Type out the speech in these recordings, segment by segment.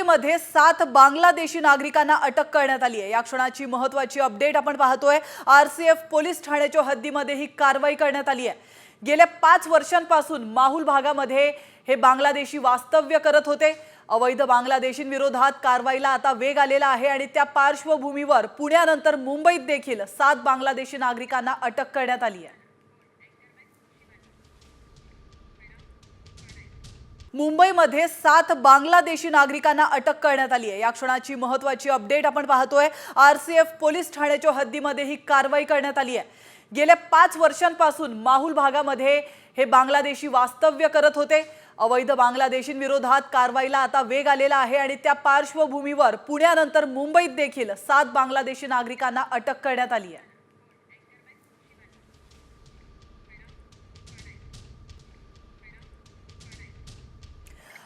मुंबईमध्ये 7 बांगलादेशी नागरिकांना अटक करण्यात आली आहे। या क्षणाची महत्त्वाची अपडेट आपण पाहतोय। आरसीएफ पोलीस ठाण्याच्या हद्दीमध्ये ही कारवाई करण्यात आली आहे। गेल्या 5 वर्षांपासून माहुल भागामध्ये हे बांगलादेशी वास्तव्य करत होते। अवैध बांगलादेशींविरोधात कारवाईला आता वेग आलेला आहे आणि त्या पार्श्वभूमीवर पुण्यानंतर मुंबईत देखील 7 बांगलादेशी नागरिकांना अटक करण्यात आली आहे। मुंबईमध्ये 7 बांगलादेशी नागरिकांना अटक करण्यात आली आहे। या क्षणाची महत्त्वाची अपडेट आपण पाहतोय। आरसीएफ पोलीस ठाण्याच्या हद्दीमध्ये ही कारवाई करण्यात आली आहे। गेल्या 5 वर्षांपासून माहुल भागामध्ये हे बांगलादेशी वास्तव्य करत होते। अवैध बांगलादेशींविरोधात कारवाईला आता वेग आलेला आहे आणि त्या पार्श्वभूमीवर पुण्यानंतर मुंबईत देखील 7 बांगलादेशी नागरिकांना अटक करण्यात आली आहे।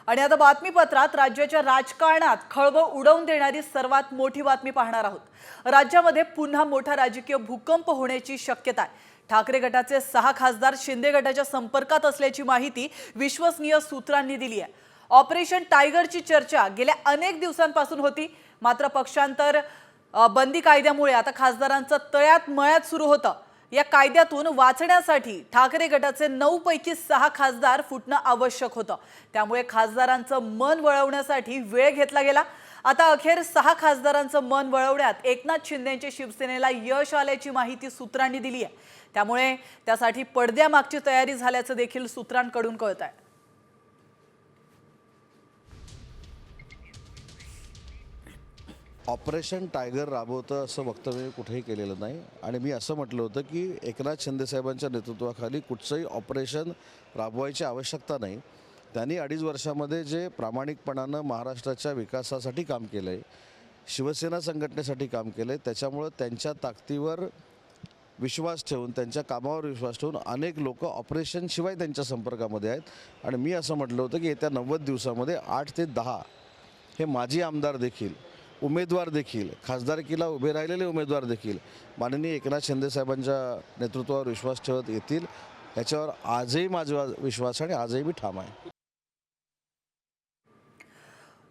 आणि आता बातमीपत्रात राज्याच्या राजकारणात खळबळ उडवून देणारी सर्वात मोठी बातमी पाहणार आहोत। राज्यामध्ये पुन्हा मोठा राजकीय भूकंप होण्याची शक्यता आहे। ठाकरे गटाचे 6 खासदार शिंदे गटाच्या संपर्कात असल्याची माहिती विश्वसनीय सूत्रांनी दिली आहे। ऑपरेशन टायगरची चर्चा गेल्या अनेक दिवसांपासून होती, मात्र पक्षांतर बंदी कायद्यामुळे आता खासदारांचं तळ्यात मळ्यात सुरू होतं। या कायद्यातून वाचण्यासाठी ठाकरे गटाचे 9 पैकी 6 खासदार फुटणं आवश्यक होतं। त्यामुळे खासदारांचं मन वळवण्यासाठी वेळ घेतला गेला। आता अखेर 6 खासदारांचं मन वळवण्यात एकनाथ शिंदेंच्या शिवसेनेला यश आल्याची माहिती सूत्रांनी दिली आहे। त्यामुळे त्यासाठी पडद्यामागची तयारी झाल्याचं देखील सूत्रांकडून कळत आहे। ऑपरेशन टायगर राबवतं असं वक्तव्य कुठेही केलेलं नाही आणि मी असं म्हटलं होतं की एकनाथ शिंदे साहेबांच्या नेतृत्वाखाली कुठचंही ऑपरेशन राबवायची आवश्यकता नाही। त्यांनी 2.5 वर्षामध्ये जे प्रामाणिकपणानं महाराष्ट्राच्या विकासासाठी काम केलं आहे, शिवसेना संघटनेसाठी काम केलं आहे, त्याच्यामुळं त्यांच्या ताकदीवर विश्वास ठेवून, त्यांच्या कामावर विश्वास ठेवून अनेक लोक ऑपरेशनशिवाय त्यांच्या संपर्कामध्ये आहेत। आणि मी असं म्हटलं होतं की येत्या 90 दिवसामध्ये 8 ते 10 हे माजी आमदार देखील, उमेदवार देखील, खासदारकीला उभे राहिलेले उमेदवार देखील माननीय एकनाथ शिंदे साहेबांच्या नेतृत्वावर विश्वास ठेवत येतील, याच्यावर आजही माझा विश्वास आणि आजही मी ठाम आहे।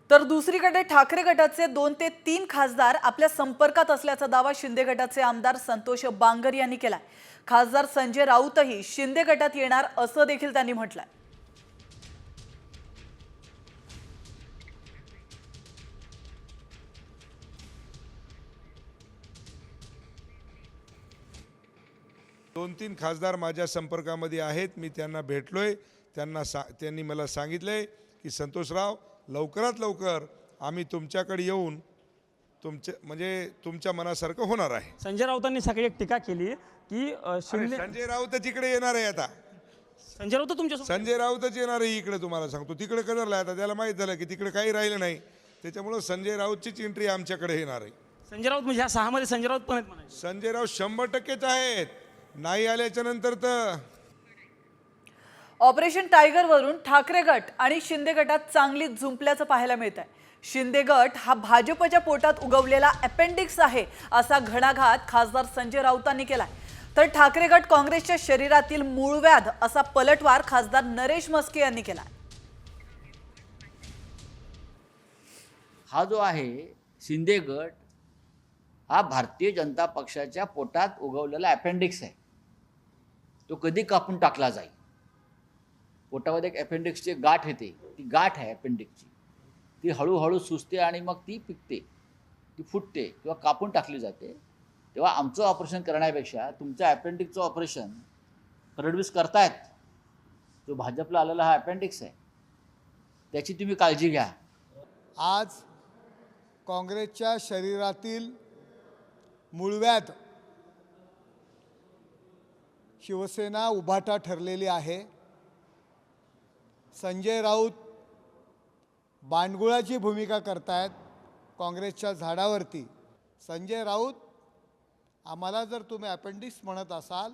तर दुसरीकडे ठाकरे गटाचे 2 ते 3 खासदार आपल्या संपर्कात असल्याचा दावा शिंदे गटाचे आमदार संतोष बांगर यांनी केलाय। खासदार संजय राऊतही शिंदे गटात येणार असं देखील त्यांनी म्हटलंय। दोन 3 खासदार माझ्या संपर्कामध्ये आहेत। मी त्यांना भेटलोय। त्यांनी मला सांगितलंय की संतोषराव, लवकरात लवकर आम्ही तुमच्याकडे येऊन तुमच्या मनासारखं होणार आहे। संजय राऊतांनी सकाळी एक टीका केली की संजय राऊत तिकडे येणार आहे। आता संजय राऊत तुमच्या संजय राऊतच येणार आहे इकडे। तुम्हाला सांगतो तिकडे कदरला आता त्याला माहीत झालं की तिकडे काही राहिलं नाही, त्याच्यामुळे संजय राऊतचीच एंट्री आमच्याकडे येणार आहे। संजय राऊत म्हणजे ह्या 6 मध्ये संजय राऊत पण आहेत म्हणायचे। संजय राऊत 100%च आहेत। नाही आल्याच्या नंतर तर ऑपरेशन टायगर वरून ठाकरे गट आणि शिंदे गटात चांगली झुंपल्याचं पाहायला मिळत आहे। शिंदे गट हा भाजपच्या पोटात उगवलेला अपेंडिक्स आहे असा घणाघात खासदार संजय राऊतांनी केलाय। तर ठाकरे गट काँग्रेसच्या शरीरातील मूळव्याध असा पलटवार खासदार नरेश मस्के यांनी केला। हा जो आहे शिंदे गट हा भारतीय जनता पक्षाच्या पोटात उगवलेला अपेंडिक्स आहे। तो कधी कापून टाकला जाईल। पोटामध्ये एक अपेंडिक्सची गाठ येते, ती गाठ आहे अपेंडिक्सची, ती हळूहळू सुजते आणि मग ती पिकते, ती फुटते किंवा कापून टाकली जाते। तेव्हा आमचं ऑपरेशन करण्यापेक्षा तुमच्या अपेंडिक्सचं ऑपरेशन फडणवीस करतायत। जो भाजपला आलेला हा अपेंडिक्स आहे, त्याची तुम्ही काळजी घ्या। आज काँग्रेसच्या शरीरातील मूळव्याध शिवसेना उभाटा ठरलेली आहे। संजय राऊत बांडगुळाची भूमिका करतायत काँग्रेसच्या झाडावरती। संजय राऊत, आम्हाला जर तुम्ही अपेंडिक्स म्हणत असाल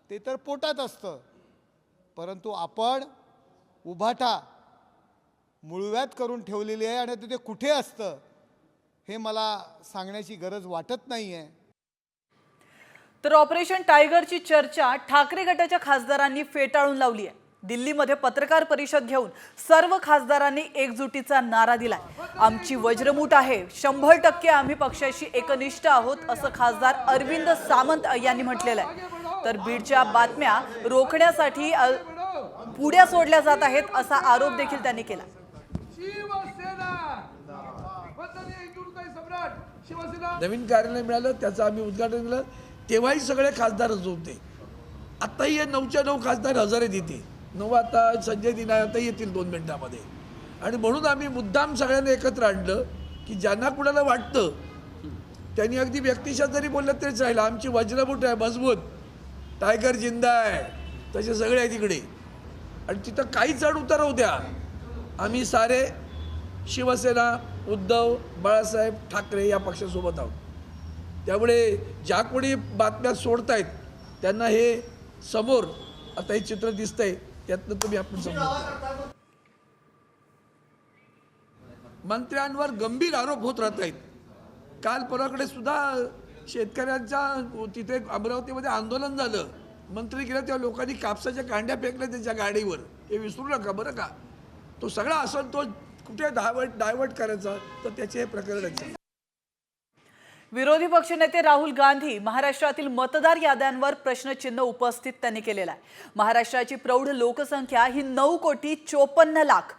ते तर पोटात असतं, परंतु आपण उभाटा मूळव्याध करून ठेवलेली आहे आणि ते कुठे असतं हे मला सांगण्याची गरज वाटत नाही आहे। तर ऑपरेशन टायगरची चर्चा ठाकरे गटाच्या खासदारांनी फेटाळून लावली आहे। दिल्लीमध्ये पत्रकार परिषद घेऊन सर्व खासदारांनी एकजुटीचा नारा दिलाय। आमची वज्रमूठ आहे, 100% आम्ही पक्षाशी एकनिष्ठ आहोत असं खासदार अरविंद सावंत यांनी म्हटलेलं आहे। तर बीडच्या बातम्या रोखण्यासाठी पुढे सोडल्या जात आहेत असा आरोप देखील त्यांनी केला। नवीन कार्यालय मिळालं, त्याचं आम्ही उद्घाटन केलं, तेव्हाही सगळे खासदार हजर होते। आताही हे 9च्या 9 खासदार हजर आहेत इथे। 9 आता संजय दिना आता येतील 2 मिनिटांमध्ये। आणि म्हणून आम्ही मुद्दाम सगळ्यांना एकत्र आणलं की ज्यांना कुणाला वाटतं त्यांनी अगदी व्यक्तिशः जरी बोललं तरीच राहिलं, आमची वज्रमुठ आहे, मजबूत, टायगर जिंदा आहे, तसे सगळे आहे तिकडे। आणि तिथं काही चढ उतार होऊ द्या, आम्ही सारे शिवसेना, उद्धव बाळासाहेब ठाकरे या पक्षासोबत आहोत। त्यामुळे ज्या कोणी बातम्या सोडतायत त्यांना हे समोर आता हे चित्र दिसतंय, त्यातनं तुम्ही आपण समजून मंत्र्यांवर गंभीर आरोप होत राहत आहेत। काल परवाकडे सुद्धा शेतकऱ्यांच्या तिथे अमरावतीमध्ये आंदोलन झालं, मंत्री गेले तेव्हा लोकांनी कापसाच्या कांड्या फेकल्या त्यांच्या गाडीवर, हे विसरू नका बरं का। तो सगळा असंतोष कुठे डायवर्ट करायचा, तर त्याचे हे प्रकरण आहे। विरोधी पक्षनेते राहुल गांधी महाराष्ट्रातील मतदार याद्यांवर प्रश्नचिन्ह उपस्थित त्यांनी केलेला आहे। महाराष्ट्राची प्रौढ लोकसंख्या ही 9,54,00,000,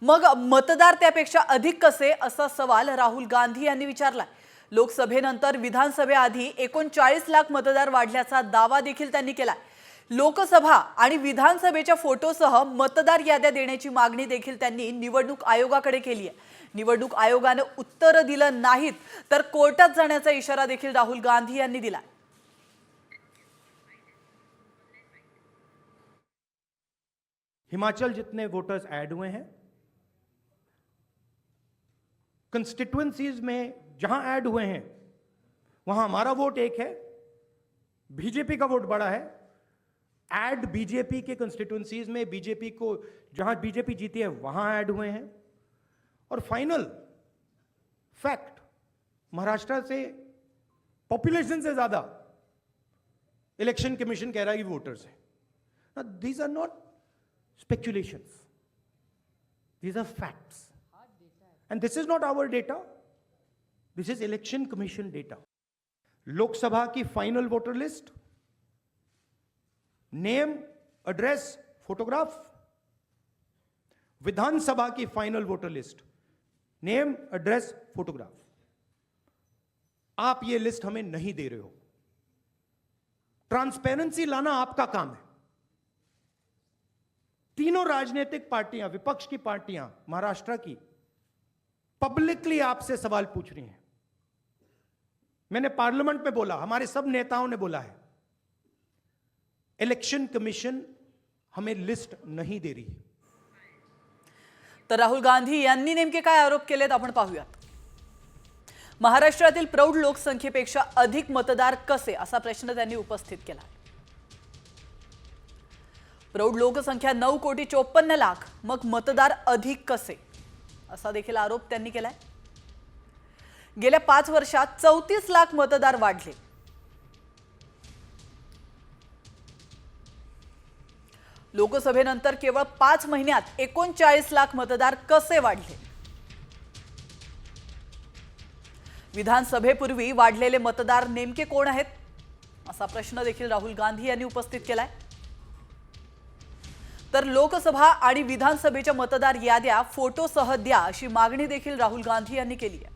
मग मतदार त्यापेक्षा अधिक कसे असा सवाल राहुल गांधी यांनी विचारलाय। लोकसभेनंतर विधानसभेआधी 39 लाख मतदार वाढल्याचा दावा देखील त्यांनी केलाय। लोकसभा आणि विधानसभेच्या फोटोसह मतदार याद्या देण्याची मागणी देखील त्यांनी निवडणूक आयोगाकडे केली आहे। निवडणूक आयोगाने उत्तर दिलं नाहीत तर कोर्टात जाण्याचा इशारा देखील राहुल गांधी यांनी दिला। हिमाचल जितने वोटर्स ऐड हुए हैं, कंस्टिट्यूएंसीज में जहां ऐड हुए हैं वहां हमारा वोट एक है, बीजेपी का वोट बड़ा है। ऐड बीजेपी के कंस्टिट्यूएंसीज में बीजेपी को जहां बीजेपी जीती है वहां ऐड हुए हैं। और फाइनल फैक्ट, महाराष्ट्र से पॉपुलेशन से ज्यादा इलेक्शन कमीशन कह रहा है कि वोटर्स है। These are not speculations, these are facts, and this is not our data, this is election commission data. Lok Sabha की final voter list, name, address, photograph. Vidhan Sabha की final voter list, name, address, photograph. आप ये list हमें नहीं दे रहे हो। Transparency Lana आपका काम है। तीनों राजनीतिक पार्टियां, विपक्ष की पार्टियां महाराष्ट्र की, पब्लिकली आपसे सवाल पूछ रही हैं। मैंने पार्लियामेंट में बोला, हमारे सब नेताओं ने बोला है, इलेक्शन कमीशन हमें लिस्ट नहीं दे रही। तर राहुल गांधी यांनी नेमके काय आरोप केलेत आपण पाहूयात। महाराष्ट्रातील प्रौढ लोकसंख्येपेक्षा अधिक मतदार कसे असा प्रश्न त्यांनी उपस्थित केला। प्रौढ लोकसंख्या 9,54,00,000, मग मतदार अधिक कसे असा देखील आरोप त्यांनी केलाय। गेल्या 5 वर्षात 34 लाख मतदार वाढले। लोकसभेनंतर केवळ 5 महिन्यात 39 लाख मतदार कसे वाढले? विधानसभेपूर्वी वाढलेले मतदार नेमके कोण आहेत असा प्रश्न देखील राहुल गांधी यांनी उपस्थित केलाय। तर लोकसभा आणि विधानसभेच्या मतदार याद्या फोटोसह द्या अशी मागणी देखील राहुल गांधी यांनी केली आहे।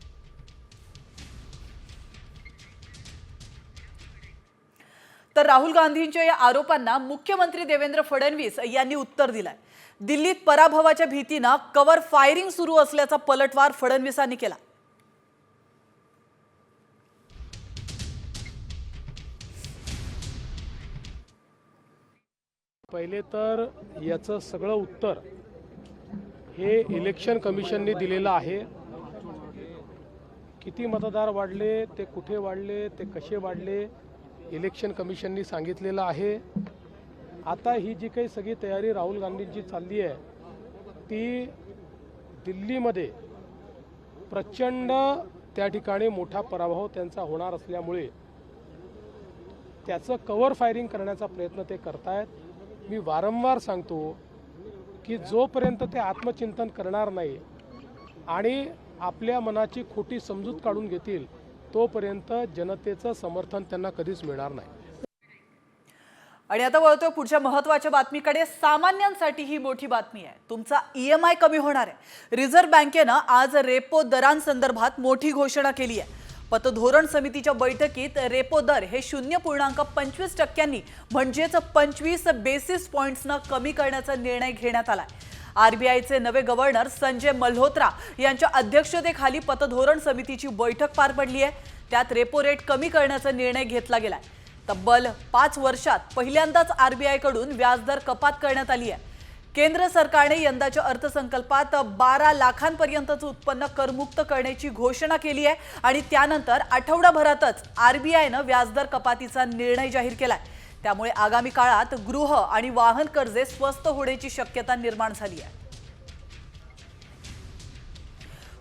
तर राहुल गांधींच्या या आरोपांना मुख्यमंत्री देवेंद्र फडणवीस यांनी उत्तर दिलंय। दिल्लीत पराभवाच्या भीतीने कव्हर फायरिंग सुरू असल्याचा पलटवार फडणवीसांनी केला। पहिले तर याचं सगळं उत्तर हे इलेक्शन कमिशनने दिलेलं आहे। किती मतदार वाढले, ते कुठे वाढले, ते कसे वाढले, इलेक्शन कमिशननी सांगितलेलं आहे। आता ही जी काही सगळी तयारी राहुल गांधींची चालली आहे ती दिल्लीमध्ये प्रचंड त्या ठिकाणी मोठा पराभव त्यांचा होणार असल्यामुळे त्याचं कव्हर फायरिंग करण्याचा प्रयत्न ते करतायत। मी वारंवार सांगतो की जोपर्यंत ते आत्मचिंतन करणार नाही आणि आपल्या मनाची खोटी समजूत काढून घेतील तोपर्यंत जनतेचं समर्थन त्यांना कधीच मिळणार नाही. आणि आता वळतोय पुढच्या महत्त्वाच्या बातमीकडे. सामान्यांसाठी ही मोठी बातमी आहे. तुमचा EMI कमी होणार आहे. रिझर्व्ह बँकेनं आज रेपो दरांसंदर्भात मोठी घोषणा केली आहे. पतधोरण समितीच्या बैठकीत रेपो दर हे 0.25% म्हणजेच 25 बेसिस पॉइंट्सनं कमी करण्याचा निर्णय घेण्यात आलाय. RBIचे नवे गव्हर्नर संजय मल्होत्रा यांच्या अध्यक्षतेखाली पतधोरण समितीची बैठक पार पडली आहे. त्यात रेपो रेट कमी करण्याचा निर्णय घेतला गेलाय. तब्बल 5 वर्षात पहिल्यांदाच RBI कडून व्याजदर कपात करण्यात आली आहे. केंद्र सरकारने यंदाच्या अर्थसंकल्पात 12 लाखांपर्यंतचं उत्पन्न करमुक्त करण्याची घोषणा केली आहे आणि त्यानंतर आठवडाभरातच RBIनं व्याजदर कपातीचा निर्णय जाहीर केलाय. त्यामुळे आगामी काळात गृह आणि वाहन कर्जे स्वस्त होण्याची शक्यता निर्माण झाली आहे.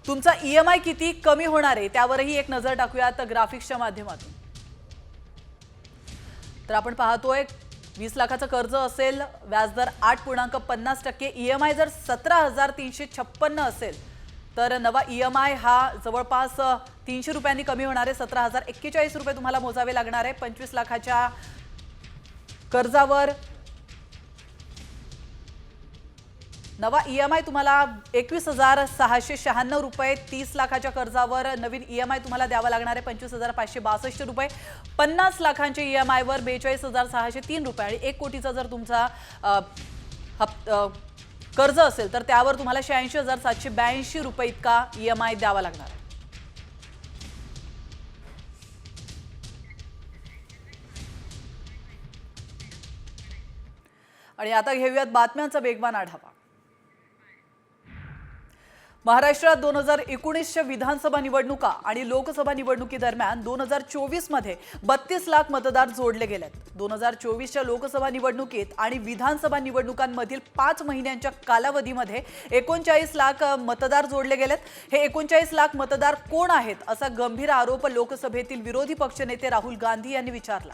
तुमचा EMI किती कमी होणार आहे त्यावरही एक नजर टाकूयात ग्राफिक्सच्या माध्यमातून. तर आपण पाहतोय 20 लाखाचं कर्ज असेल, व्याजदर 8.50%, EMI जर 17,356 असेल तर नवा EMI हा जवळपास 300 रुपयांनी कमी होणार आहे. 17,041 रुपये तुम्हाला मोजावे लागणार आहे. 25 लाखाच्या कर्जावर नवा EMI तुम्हाला 21,696 रुपये. 30 लाखाच्या कर्जावर नवीन EMI तुम्हाला द्यावा लागणार आहे 25,562 रुपये. 50 लाखांच्या EMI वर 42,603 रुपये आणि 1 कोटीचा जर तुमचा कर्ज असेल तर त्यावर तुम्हाला 86,782 रुपये इतका EMI द्यावा लागणार आहे. आणि आता घेऊयात बातम्यांचा वेगवान आढावा. महाराष्ट्रात 2019च्या विधानसभा निवडणुका आणि लोकसभा निवडणुकीदरम्यान 2024 मध्ये 32 लाख मतदार जोडले गेलेत. 2024च्या लोकसभा निवडणुकीत आणि विधानसभा निवडणुकांमधील 5 महिन्यांच्या कालावधीमध्ये 39 लाख मतदार जोडले गेलेत. हे 39 लाख मतदार कोण आहेत असा गंभीर आरोप लोकसभेतील विरोधी पक्षनेते राहुल गांधी यांनी विचारला.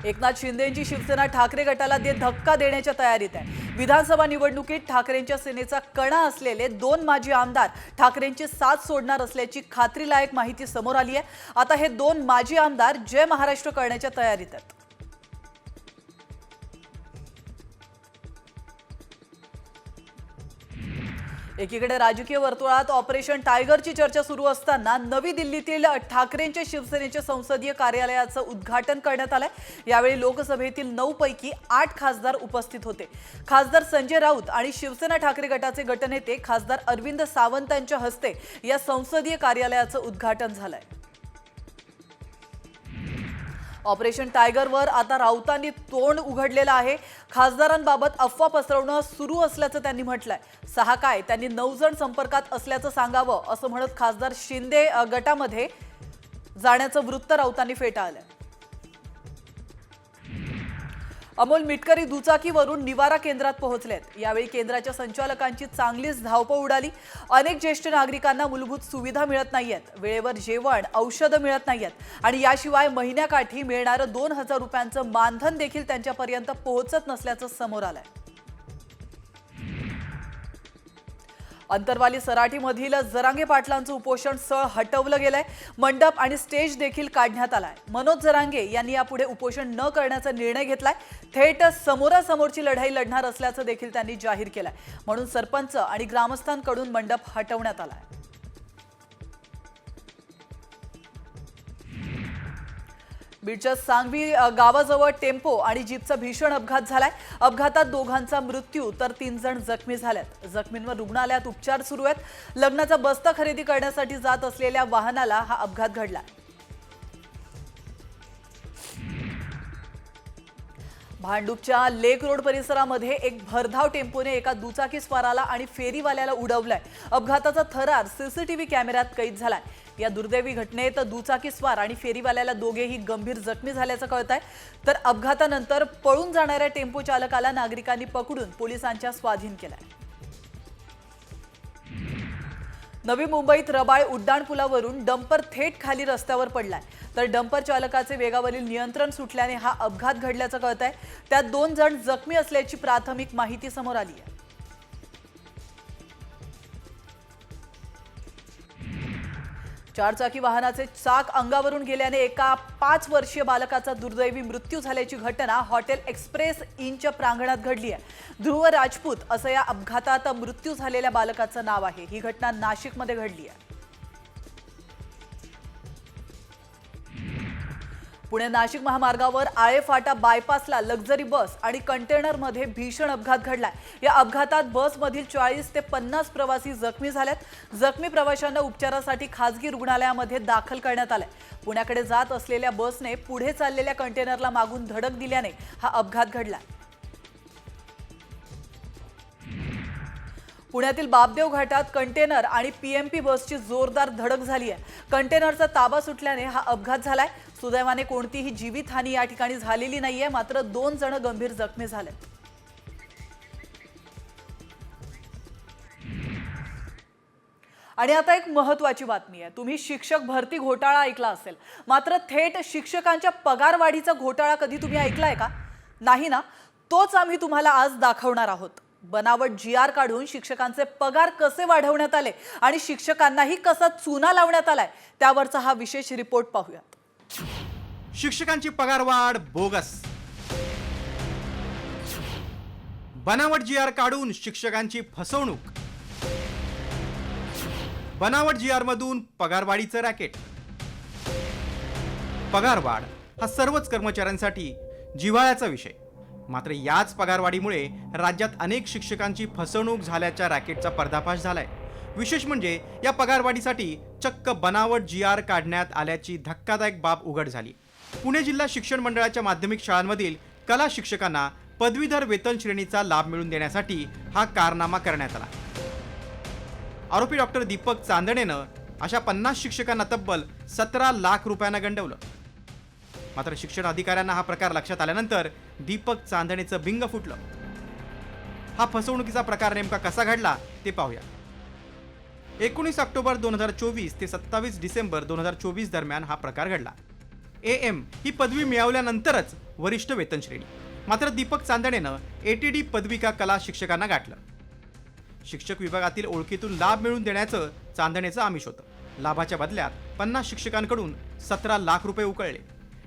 एकनाथ शिंदेंची शिवसेना ठाकरे गटाला धक्का देण्याच्या तयारीत आहे. विधानसभा निवडणुकीत ठाकरेंच्या सेनेचा कणा असलेले 2 माजी आमदार ठाकरेंची साथ सोडणार असल्याची खात्रीलायक माहिती समोर आली आहे. आता हे 2 माजी आमदार जय महाराष्ट्र करण्याच्या तयारीत आहेत. एकीकडे राजकीय वर्तुळात ऑपरेशन टायगरची चर्चा सुरू असताना नवी दिल्लीतील ठाकरेंच्या शिवसेनेच्या संसदीय कार्यालयाचं उद्घाटन करण्यात आलंय. यावेळी लोकसभेतील 9 पैकी 8 खासदार उपस्थित होते. खासदार संजय राऊत आणि शिवसेना ठाकरे गटाचे गटनेते खासदार अरविंद सावंत यांच्या हस्ते या संसदीय कार्यालयाचं उद्घाटन झालंय. ऑपरेशन टायगरवर आता राऊतांनी तोंड उघडलेलं आहे. खासदारांबाबत अफवा पसरवणं सुरू असल्याचं त्यांनी म्हटलंय. 6 काय त्यांनी 9 जण संपर्कात असल्याचं सांगावं असं म्हणत खासदार शिंदे गटामध्ये जाण्याचं वृत्त राऊतांनी फेटाळलंय. अमोल मिटकरी दुचाकीवरून निवारा केंद्रात पोहोचलेत. यावेळी केंद्राच्या संचालकांची चांगलीच धावपळ उडाली. अनेक ज्येष्ठ नागरिकांना मूलभूत सुविधा मिळत नाहीयेत, वेळेवर जेवण औषधं मिळत नाहीयेत आणि याशिवाय महिन्याकाठी मिळणारं 2,000 रुपयांचं मानधन देखील त्यांच्यापर्यंत पोहोचत नसल्याचं समोर आलंय. अंतरवाली सराटीमधील जरांगे पाटलांचं उपोषण स्थळ हटवलं गेलंय. मंडप आणि स्टेज देखील काढण्यात आलाय. मनोज जरांगे यांनी यापुढे उपोषण न करण्याचा निर्णय घेतलाय. थेट समोरासमोरची लढाई लढणार असल्याचं देखील त्यांनी जाहीर केलंय. म्हणून सरपंच आणि ग्रामस्थांकडून मंडप हटवण्यात आलाय. बीडच्या सांगवी गावाजवळ टेम्पो आणि जीपचा भीषण अपघात झालाय. अपघातात 2घांचा मृत्यू तर 3 जण जखमी झालेत. जखमींवर रुग्णालयात उपचार सुरू आहेत. लग्नाचा बस्ता खरेदी करण्यासाठी जात असलेल्या वाहनाला हा अपघात घडला. भांडूपच्या लेक रोड परिसरामध्ये एक भरधाव टेम्पोने एका दुचाकीस्वाराला आणि फेरीवाल्याला उडवलाय. अपघाताचा थरार सीसीटीव्ही कॅमेऱ्यात कैद झालाय. या दुर्दैवी घटनेत दुचाकीस्वार आणि फेरीवाल्याला दोघेही गंभीर जखमी झाल्याचं कळतंय. तर अपघातानंतर पळून जाणाऱ्या टेम्पो चालकाला नागरिकांनी पकडून पोलिसांच्या स्वाधीन केलाय. नवी मुंबईत रबाळ उड्डाणपुलावरून डंपर थेट खाली रस्त्यावर पडलाय. तर डंपर चालकाचे वेगावरील नियंत्रण सुटल्याने हा अपघात घडल्याचं कळत आहे। त्यात 2 जण जखमी असल्याची प्राथमिक माहिती समोर आली आहे। चारचाकी वाहनाचे चाक अंगावरून गेल्याने एका 5 वर्षीय बालकाचा दुर्दैवी मृत्यू झाल्याची घटना हॉटेल एक्सप्रेस इनच्या प्रांगणात घडली आहे। ध्रुव राजपूत असं या अपघातात मृत्यू झालेल्या बालकाचं नाव आहे। ही घटना नाशिकमध्ये घडली आहे। पुणे नाशिक महामार्गावर आळे फाटा बायपासला लक्झरी बस आणि कंटेनरमध्ये भीषण अपघात घडलाय। या अपघातात बसमधील 40 ते 50 प्रवासी जखमी झालेत। जखमी प्रवाशांना उपचारासाठी खासगी रुग्णालयामध्ये दाखल करण्यात आलंय। पुण्याकडे जात असलेल्या बसने पुढे चाललेल्या कंटेनरला मागून धडक दिल्याने हा अपघात घडलाय। पुण्यातील बापदेव घाटात कंटेनर आणि पीएमपी बसची जोरदार धडक झाली आहे। कंटेनरचा ताबा सुटल्याने हा अपघात झालाय। सुदैवाने कोणतीही जीवितहानी या ठिकाणी झालेली नाहीये, मात्र 2 जण गंभीर जखमी झालेत। आणि आता एक महत्त्वाची बातमी आहे। तुम्ही शिक्षक भरती घोटाळा ऐकला असेल, मात्र थेट शिक्षकांच्या पगारवाढीचा घोटाळा कधी तुम्ही ऐकलाय का? नाही ना? तोच आम्ही तुम्हाला आज दाखवणार आहोत। बनावट GR काढून शिक्षकांचे पगार कसे वाढवण्यात आले आणि शिक्षकांनाही कसा चुना लावण्यात आलाय, त्यावरचा हा विशेष रिपोर्ट पाहूयात। शिक्षकांची पगारवाढ बोगस, बनावट GR काढून शिक्षकांची फसवणूक, बनावट GR मधून पगारवाढीचं रॅकेट। पगारवाढ हा सर्वच कर्मचाऱ्यांसाठी जिव्हाळ्याचा विषय, मात्र याच पगारवाढीमुळे राज्यात अनेक शिक्षकांची फसवणूक झाल्याच्या रॅकेटचा पर्दाफाश झालाय। विशेष म्हणजे या पगारवाढीसाठी चक्क बनावट GR काढण्यात आल्याची धक्कादायक बाब उघड झाली। पुणे जिल्हा शिक्षण मंडळाच्या माध्यमिक शाळांमधील कला शिक्षकांना पदवीधर वेतन श्रेणीचा लाभ मिळवून देण्यासाठी हा कारनामा करण्यात आला। आरोपी डॉक्टर दीपक चांदणेनं अशा 50 शिक्षकांना तब्बल 17 लाख रुपयांना गंडवलं। मात्र शिक्षण अधिकाऱ्यांना हा प्रकार लक्षात आल्यानंतर दीपक चांदणेचं बिंग फुटलं। हा फसवणुकीचा प्रकार नेमका कसा घडला ते पाहूया। 19 ऑक्टोबर 2024 ते 27 डिसेंबर 2024 दरम्यान हा प्रकार घडला। AM ही पदवी मिळवल्यानंतरच वरिष्ठ वेतन श्रेणी, मात्र दीपक चांदणेनं ATD पदविका कला शिक्षकांना गाठलं। शिक्षक विभागातील ओळखीतून लाभ मिळवून देण्याचं चांदणेचं आमिष होतं। लाभाच्या बदल्यात 50 शिक्षकांकडून 17 लाख रुपये उकळले।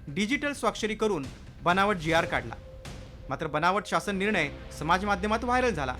डिजिटल स्वाक्षरी करून बनावट GR काढला। मात्र बनावट शासन निर्णय समाज माध्यमात व्हायरल झाला।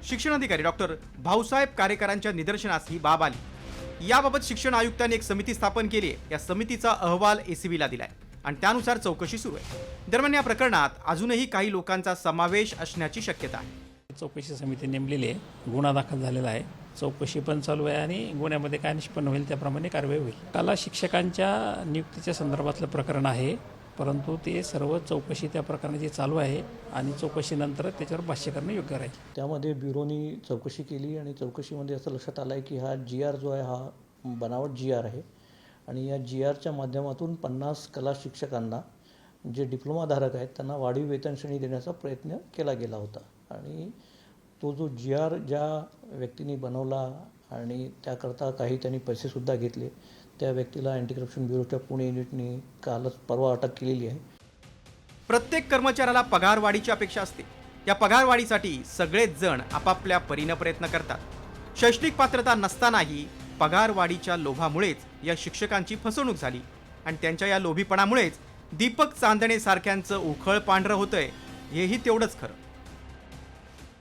शिक्षण अधिकारी डॉक्टर भाऊसाहेब कारेकरांच्या निदर्शनास ही बाब आली। याबाबत शिक्षण आयुक्तांनी एक समिती स्थापन केली आहे। या समितीचा अहवाल ACBला दिलाय आणि त्यानुसार चौकशी सुरू आहे। दरम्यान या प्रकरणात अजूनही काही लोकांचा समावेश असण्याची शक्यता आहे। चौकशी समिती नेमलेली आहे, गुन्हा दाखल झालेला आहे, चौकशी पण चालू आहे आणि गुन्ह्यामध्ये काय निष्पन्न होईल त्याप्रमाणे कारवाई होईल। कला शिक्षकांच्या नियुक्तीच्या संदर्भातलं प्रकरण आहे, परंतु ते सर्व चौकशी त्या प्रकरणाची चालू आहे आणि चौकशीनंतर त्याच्यावर भाष्य करणं योग्य राहील। त्यामध्ये ब्युरोनी चौकशी केली आणि चौकशीमध्ये असं लक्षात आलं आहे की हा GR जो आहे हा बनावट GR आहे आणि या GRच्या माध्यमातून 50 कला शिक्षकांना जे डिप्लोमाधारक आहेत त्यांना वाढीव वेतन श्रेणी देण्याचा प्रयत्न केला गेला होता आणि तो जो GR ज्या व्यक्तीने बनवला आणि त्याकरता काही त्यांनी पैसेसुद्धा घेतले, त्या व्यक्तीला अँटी करप्शन ब्युरोच्या पुणे युनिटने कालच परवा अटक केलेली आहे। प्रत्येक कर्मचाऱ्याला पगारवाढीची अपेक्षा असते। या पगारवाढीसाठी सगळेच जण आपापल्या परीने प्रयत्न करतात। शैक्षणिक पात्रता नसतानाही पगारवाढीच्या लोभामुळेच या शिक्षकांची फसवणूक झाली आणि त्यांच्या या लोभीपणामुळेच दीपक चांदणे सारख्यांचं उखळ पांढरं होतंय, हेही तेवढंच खरं।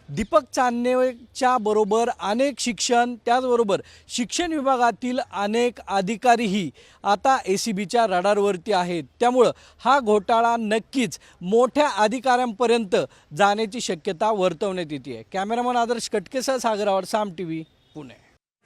दीपक चांदणेच्या बरोबर अनेक त्याचबरोबर शिक्षण विभागातील अनेक अधिकारीही आता ACBच्या रडारवरती आहेत। त्यामुळं हा घोटाळा नक्कीच मोठ्या अधिकाऱ्यांपर्यंत जाण्याची शक्यता वर्तवण्यात येते आहे। कॅमेरामन आदर्श कटकेसह सागर आव्हाड, साम TV, पुणे।